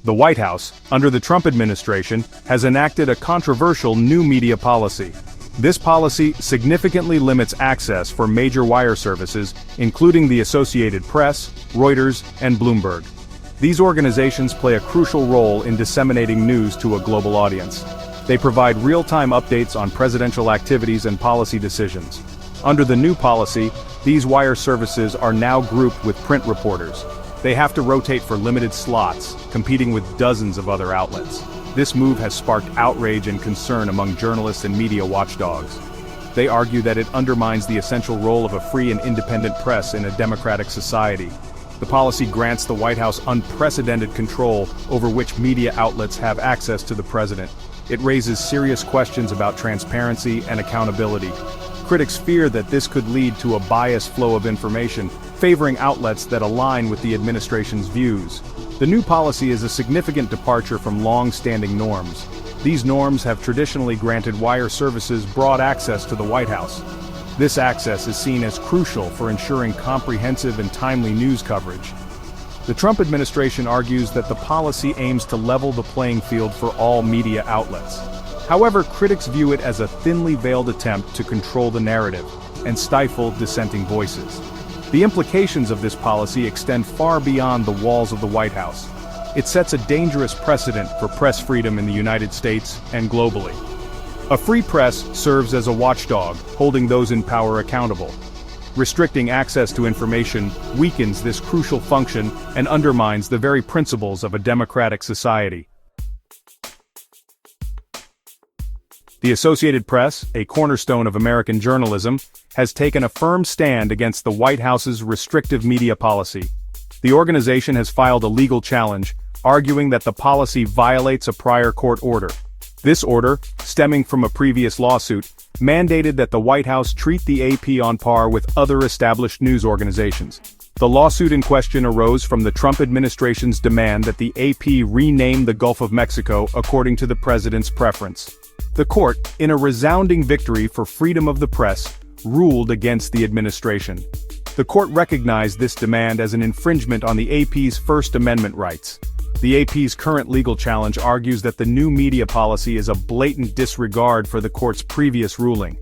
The White House, under the Trump administration, has enacted a controversial new media policy. This policy significantly limits access for major wire services, including the Associated Press, Reuters, and Bloomberg. These organizations play a crucial role in disseminating news to a global audience. They provide real-time updates on presidential activities and policy decisions. Under the new policy, these wire services are now grouped with print reporters. They have to rotate for limited slots, competing with dozens of other outlets. This move has sparked outrage and concern among journalists and media watchdogs. They argue that it undermines the essential role of a free and independent press in a democratic society. The policy grants the White House unprecedented control over which media outlets have access to the president. It raises serious questions about transparency and accountability. Critics fear that this could lead to a biased flow of information, favoring outlets that align with the administration's views. The new policy is a significant departure from long-standing norms. These norms have traditionally granted wire services broad access to the White House. This access is seen as crucial for ensuring comprehensive and timely news coverage. The Trump administration argues that the policy aims to level the playing field for all media outlets. However, critics view it as a thinly veiled attempt to control the narrative and stifle dissenting voices. The implications of this policy extend far beyond the walls of the White House. It sets a dangerous precedent for press freedom in the United States and globally. A free press serves as a watchdog, holding those in power accountable. Restricting access to information weakens this crucial function and undermines the very principles of a democratic society. The Associated Press, a cornerstone of American journalism, has taken a firm stand against the White House's restrictive media policy. The organization has filed a legal challenge, arguing that the policy violates a prior court order. This order, stemming from a previous lawsuit, mandated that the White House treat the AP on par with other established news organizations. The lawsuit in question arose from the Trump administration's demand that the AP rename the Gulf of Mexico according to the president's preference. The court, in a resounding victory for freedom of the press, ruled against the administration. The court recognized this demand as an infringement on the AP's First Amendment rights. The AP's current legal challenge argues that the new media policy is a blatant disregard for the court's previous ruling.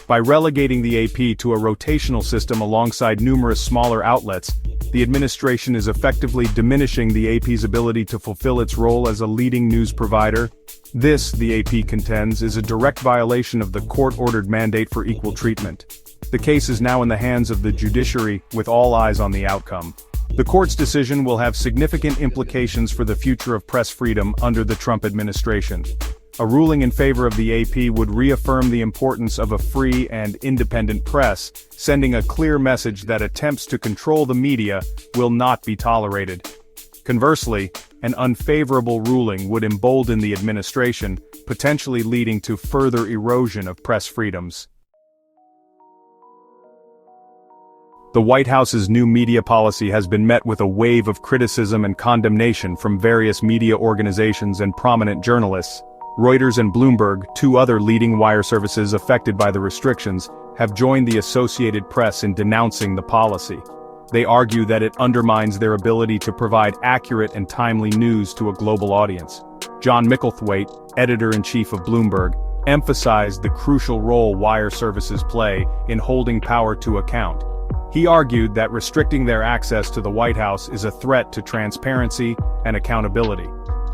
By relegating the AP to a rotational system alongside numerous smaller outlets, the administration is effectively diminishing the AP's ability to fulfill its role as a leading news provider. This, the AP contends, is a direct violation of the court-ordered mandate for equal treatment. The case is now in the hands of the judiciary, with all eyes on the outcome. The court's decision will have significant implications for the future of press freedom under the Trump administration. A ruling in favor of the AP would reaffirm the importance of a free and independent press, sending a clear message that attempts to control the media will not be tolerated. Conversely, an unfavorable ruling would embolden the administration, potentially leading to further erosion of press freedoms. The White House's new media policy has been met with a wave of criticism and condemnation from various media organizations and prominent journalists. Reuters and Bloomberg, two other leading wire services affected by the restrictions, have joined the Associated Press in denouncing the policy. They argue that it undermines their ability to provide accurate and timely news to a global audience. John Micklethwait, editor-in-chief of Bloomberg, emphasized the crucial role wire services play in holding power to account. He argued that restricting their access to the White House is a threat to transparency and accountability.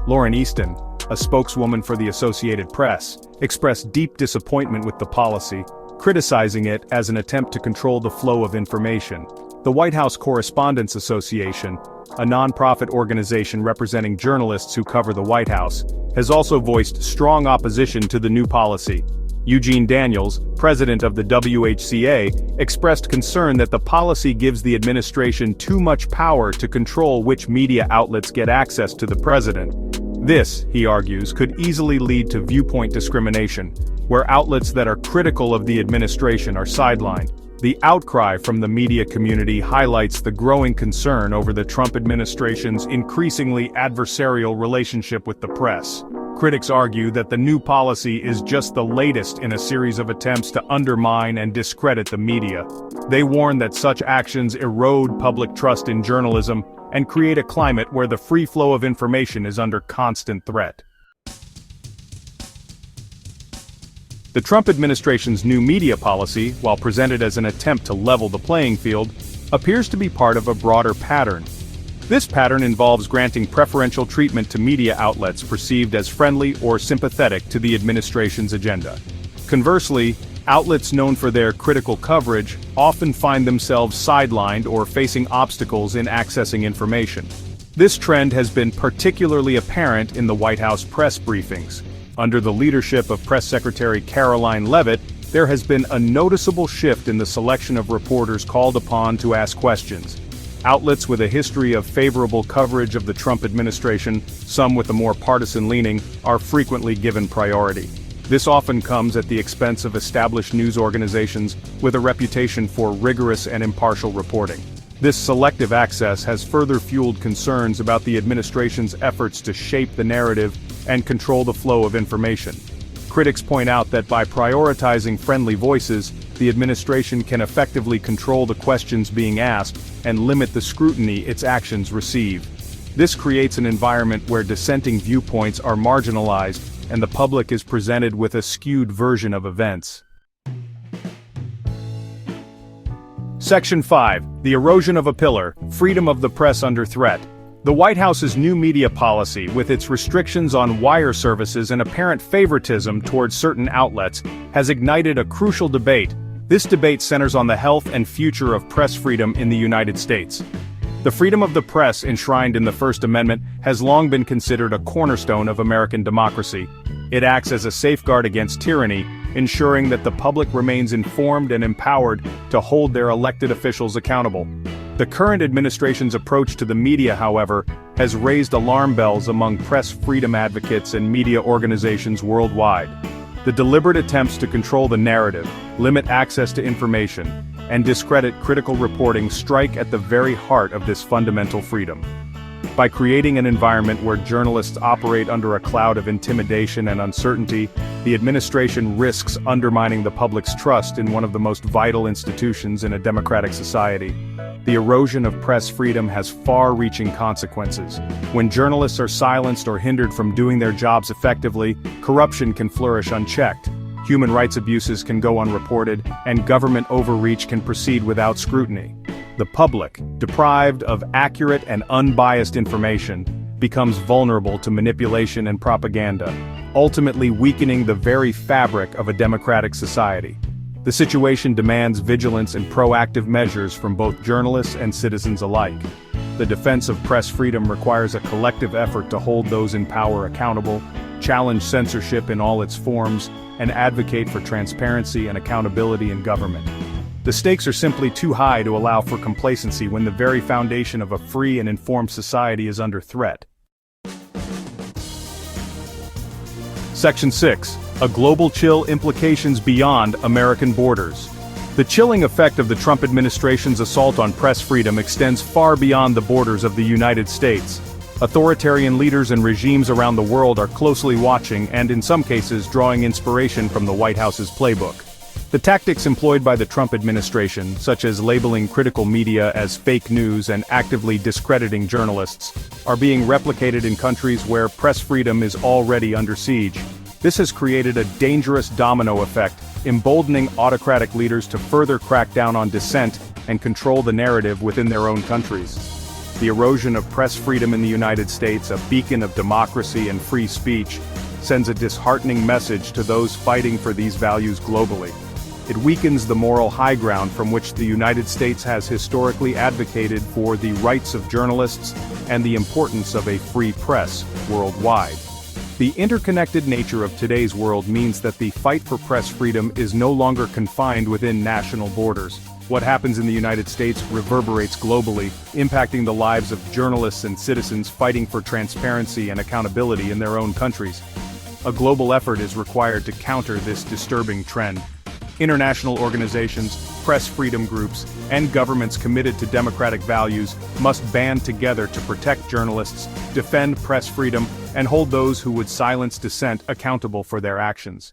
Lauren Easton, a spokeswoman for the Associated Press, expressed deep disappointment with the policy, criticizing it as an attempt to control the flow of information. The White House Correspondents Association, a nonprofit organization representing journalists who cover the White House, has also voiced strong opposition to the new policy. Eugene Daniels, president of the WHCA, expressed concern that the policy gives the administration too much power to control which media outlets get access to the president. This, he argues, could easily lead to viewpoint discrimination, where outlets that are critical of the administration are sidelined. The outcry from the media community highlights the growing concern over the Trump administration's increasingly adversarial relationship with the press. Critics argue that the new policy is just the latest in a series of attempts to undermine and discredit the media. They warn that such actions erode public trust in journalism, and create a climate where the free flow of information is under constant threat. The Trump administration's new media policy, while presented as an attempt to level the playing field, appears to be part of a broader pattern. This pattern involves granting preferential treatment to media outlets perceived as friendly or sympathetic to the administration's agenda. Conversely, outlets known for their critical coverage often find themselves sidelined or facing obstacles in accessing information. This trend has been particularly apparent in the White House press briefings. Under the leadership of Press Secretary Karoline Leavitt, there has been a noticeable shift in the selection of reporters called upon to ask questions. Outlets with a history of favorable coverage of the Trump administration, some with a more partisan leaning, are frequently given priority. This often comes at the expense of established news organizations with a reputation for rigorous and impartial reporting. This selective access has further fueled concerns about the administration's efforts to shape the narrative and control the flow of information. Critics point out that by prioritizing friendly voices, the administration can effectively control the questions being asked and limit the scrutiny its actions receive. This creates an environment where dissenting viewpoints are marginalized and the public is presented with a skewed version of events. Section 5. The erosion of a pillar, freedom of the press under threat. The White House's new media policy, with its restrictions on wire services and apparent favoritism towards certain outlets, has ignited a crucial debate. This debate centers on the health and future of press freedom in the United States. The freedom of the press enshrined in the First Amendment has long been considered a cornerstone of American democracy. It acts as a safeguard against tyranny, ensuring that the public remains informed and empowered to hold their elected officials accountable. The current administration's approach to the media, however, has raised alarm bells among press freedom advocates and media organizations worldwide. The deliberate attempts to control the narrative, limit access to information, and discredit critical reporting strike at the very heart of this fundamental freedom. By creating an environment where journalists operate under a cloud of intimidation and uncertainty, the administration risks undermining the public's trust in one of the most vital institutions in a democratic society. The erosion of press freedom has far-reaching consequences. When journalists are silenced or hindered from doing their jobs effectively, corruption can flourish unchecked. Human rights abuses can go unreported, and government overreach can proceed without scrutiny. The public, deprived of accurate and unbiased information, becomes vulnerable to manipulation and propaganda, ultimately weakening the very fabric of a democratic society. The situation demands vigilance and proactive measures from both journalists and citizens alike. The defense of press freedom requires a collective effort to hold those in power accountable, challenge censorship in all its forms, and advocate for transparency and accountability in government. The stakes are simply too high to allow for complacency when the very foundation of a free and informed society is under threat. Section 6. A global chill implications beyond American borders. The chilling effect of the Trump administration's assault on press freedom extends far beyond the borders of the United States. Authoritarian leaders and regimes around the world are closely watching and, in some cases, drawing inspiration from the White House's playbook. The tactics employed by the Trump administration, such as labeling critical media as fake news and actively discrediting journalists, are being replicated in countries where press freedom is already under siege. This has created a dangerous domino effect, emboldening autocratic leaders to further crack down on dissent and control the narrative within their own countries. The erosion of press freedom in the United States, a beacon of democracy and free speech, sends a disheartening message to those fighting for these values globally. It weakens the moral high ground from which the United States has historically advocated for the rights of journalists and the importance of a free press worldwide. The interconnected nature of today's world means that the fight for press freedom is no longer confined within national borders. What happens in the United States reverberates globally, impacting the lives of journalists and citizens fighting for transparency and accountability in their own countries. A global effort is required to counter this disturbing trend. International organizations, press freedom groups, and governments committed to democratic values must band together to protect journalists, defend press freedom, and hold those who would silence dissent accountable for their actions.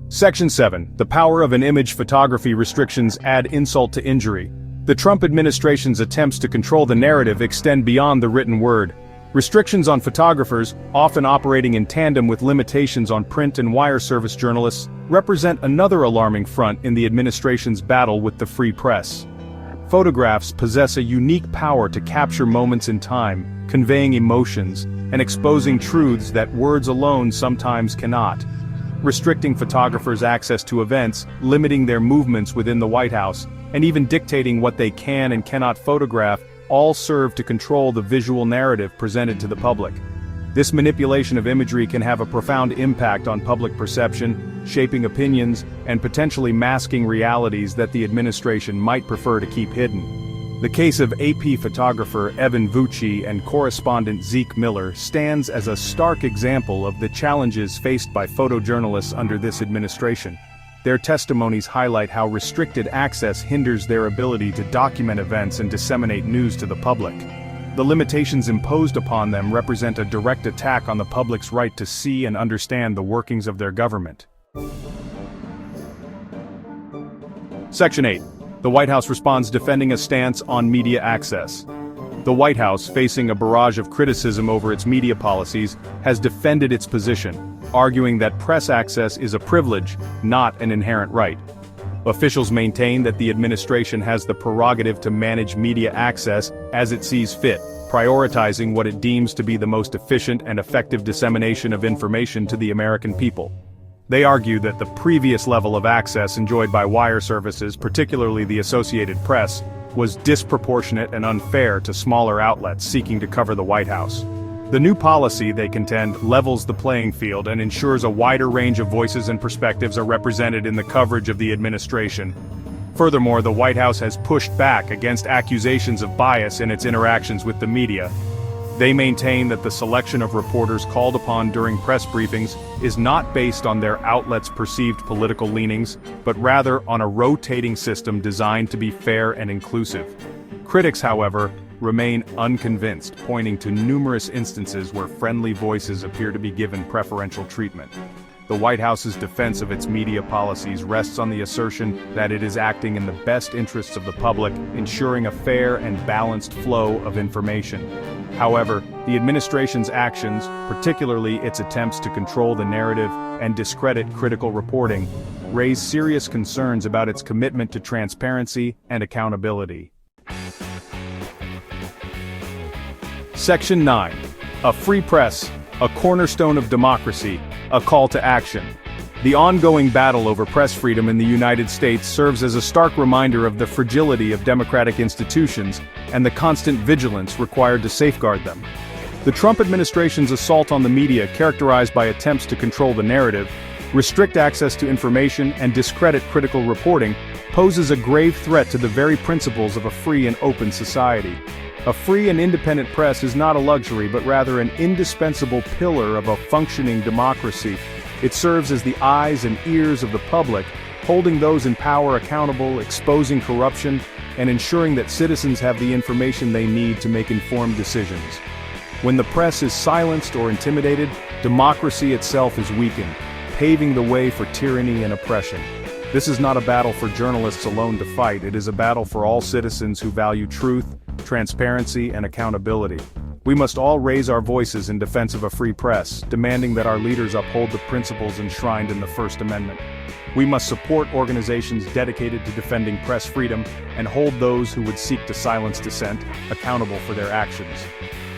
Section 7. The power of an image. Photography restrictions add insult to injury. The Trump administration's attempts to control the narrative extend beyond the written word. Restrictions on photographers, often operating in tandem with limitations on print and wire service journalists, represent another alarming front in the administration's battle with the free press. Photographs possess a unique power to capture moments in time, conveying emotions, and exposing truths that words alone sometimes cannot. Restricting photographers' access to events, limiting their movements within the White House, and even dictating what they can and cannot photograph all serve to control the visual narrative presented to the public. This manipulation of imagery can have a profound impact on public perception, shaping opinions, and potentially masking realities that the administration might prefer to keep hidden. The case of AP photographer Evan Vucci and correspondent Zeke Miller stands as a stark example of the challenges faced by photojournalists under this administration. Their testimonies highlight how restricted access hinders their ability to document events and disseminate news to the public. The limitations imposed upon them represent a direct attack on the public's right to see and understand the workings of their government. Section 8. The White House responds defending a stance on media access. The White House, facing a barrage of criticism over its media policies, has defended its position, arguing that press access is a privilege, not an inherent right. Officials maintain that the administration has the prerogative to manage media access as it sees fit, prioritizing what it deems to be the most efficient and effective dissemination of information to the American people. They argue that the previous level of access enjoyed by wire services, particularly the Associated Press, was disproportionate and unfair to smaller outlets seeking to cover the White House. The new policy, they contend, levels the playing field and ensures a wider range of voices and perspectives are represented in the coverage of the administration. Furthermore, the White House has pushed back against accusations of bias in its interactions with the media. They maintain that the selection of reporters called upon during press briefings is not based on their outlets' perceived political leanings, but rather on a rotating system designed to be fair and inclusive. Critics, however, remain unconvinced, pointing to numerous instances where friendly voices appear to be given preferential treatment. The White House's defense of its media policies rests on the assertion that it is acting in the best interests of the public, ensuring a fair and balanced flow of information. However, the administration's actions, particularly its attempts to control the narrative and discredit critical reporting, raise serious concerns about its commitment to transparency and accountability. Section 9. A free press, a cornerstone of democracy, a call to action. The ongoing battle over press freedom in the United States serves as a stark reminder of the fragility of democratic institutions and the constant vigilance required to safeguard them. The Trump administration's assault on the media, characterized by attempts to control the narrative, restrict access to information, and discredit critical reporting, poses a grave threat to the very principles of a free and open society. A free and independent press is not a luxury, but rather an indispensable pillar of a functioning democracy. It serves as the eyes and ears of the public, holding those in power accountable, exposing corruption, and ensuring that citizens have the information they need to make informed decisions. When the press is silenced or intimidated, democracy itself is weakened, paving the way for tyranny and oppression. This is not a battle for journalists alone to fight, it is a battle for all citizens who value truth, transparency, and accountability. We must all raise our voices in defense of a free press, demanding that our leaders uphold the principles enshrined in the First Amendment. We must support organizations dedicated to defending press freedom and hold those who would seek to silence dissent accountable for their actions.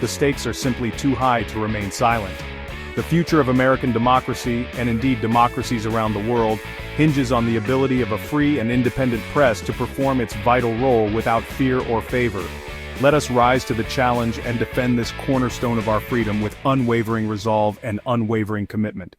The stakes are simply too high to remain silent. The future of American democracy, and indeed democracies around the world, hinges on the ability of a free and independent press to perform its vital role without fear or favor. Let us rise to the challenge and defend this cornerstone of our freedom with unwavering resolve and unwavering commitment.